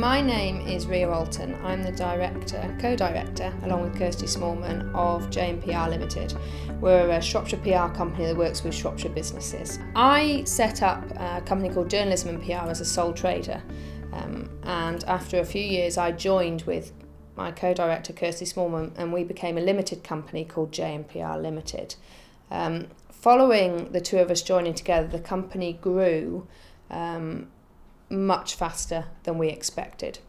My name is Rhea Alton. I'm the co-director, along with Kirsty Smallman, of J&PR Limited. We're a Shropshire PR company that works with Shropshire businesses. I set up a company called Journalism and PR as a sole trader, and after a few years I joined with my co-director Kirsty Smallman, and we became a limited company called J&PR Limited. Following the two of us joining together, the company grew much faster than we expected.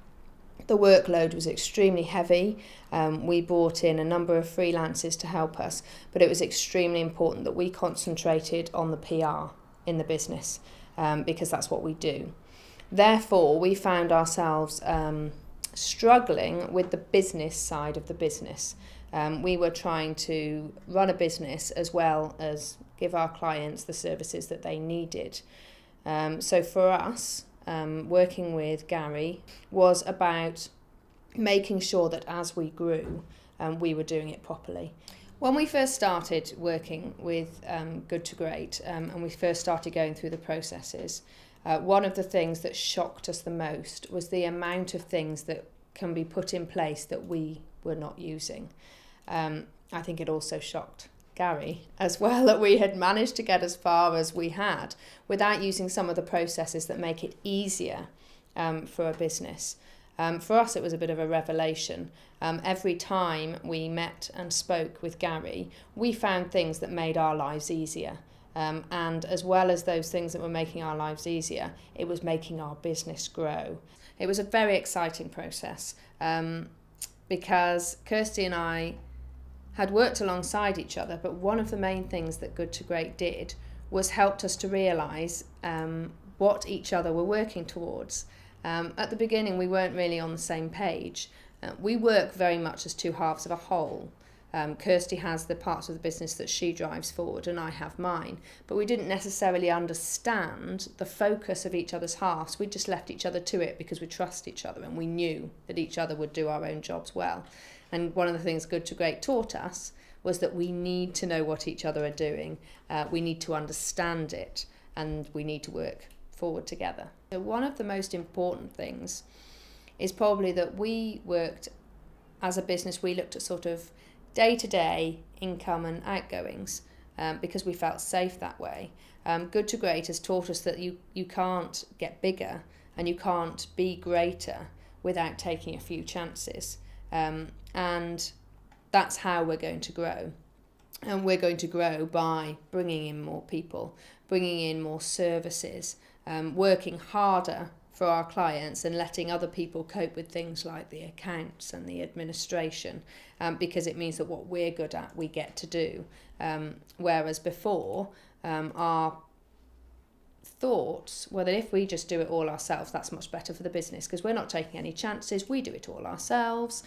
The workload was extremely heavy. We brought in a number of freelancers to help us, but it was extremely important that we concentrated on the PR in the business, because that's what we do. Therefore, we found ourselves struggling with the business side of the business. We were trying to run a business as well as give our clients the services that they needed. So for us, working with Gary was about making sure that as we grew, we were doing it properly. When we first started working with Good to Great, and we first started going through the processes, one of the things that shocked us the most was the amount of things that can be put in place that we were not using. I think it also shocked Gary as well, that we had managed to get as far as we had without using some of the processes that make it easier for a business. For us, it was a bit of a revelation. Every time we met and spoke with Gary, we found things that made our lives easier. And as well as those things that were making our lives easier, it was making our business grow. It was a very exciting process because Kirsty and I had worked alongside each other, but one of the main things that Good to Great did was helped us to realise what each other were working towards. At the beginning, we weren't really on the same page. We work very much as two halves of a whole. Kirsty has the parts of the business that she drives forward, and I have mine. But we didn't necessarily understand the focus of each other's halves. We just left each other to it because we trust each other and we knew that each other would do our own jobs well. And one of the things Good to Great taught us was that we need to know what each other are doing, we need to understand it, and we need to work forward together. So one of the most important things is probably that we worked as a business, we looked at sort of day-to-day income and outgoings because we felt safe that way. Good to Great has taught us that you can't get bigger and you can't be greater without taking a few chances. And that's how we're going to grow. And we're going to grow by bringing in more people, bringing in more services, working harder for our clients and letting other people cope with things like the accounts and the administration, because it means that what we're good at, we get to do. Whereas before, our thoughts were that if we just do it all ourselves, that's much better for the business because we're not taking any chances, we do it all ourselves,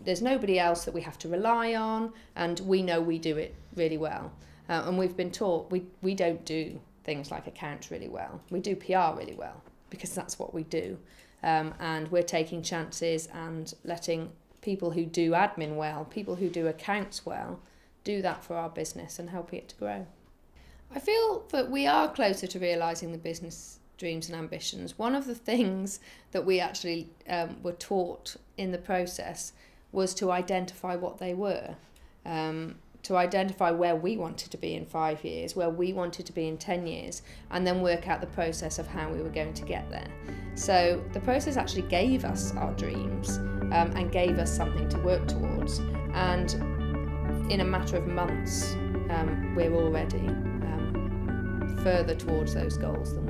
there's nobody else that we have to rely on, and we know we do it really well. And we've been taught we don't do things like accounts really well, we do PR really well because that's what we do, and we're taking chances and letting people who do admin well, people who do accounts well, do that for our business and helping it to grow. I feel that we are closer to realising the business dreams and ambitions. One of the things that we actually were taught in the process was to identify what they were, to identify where we wanted to be in 5 years, where we wanted to be in 10 years, and then work out the process of how we were going to get there. So the process actually gave us our dreams and gave us something to work towards. And in a matter of months, we're already further towards those goals than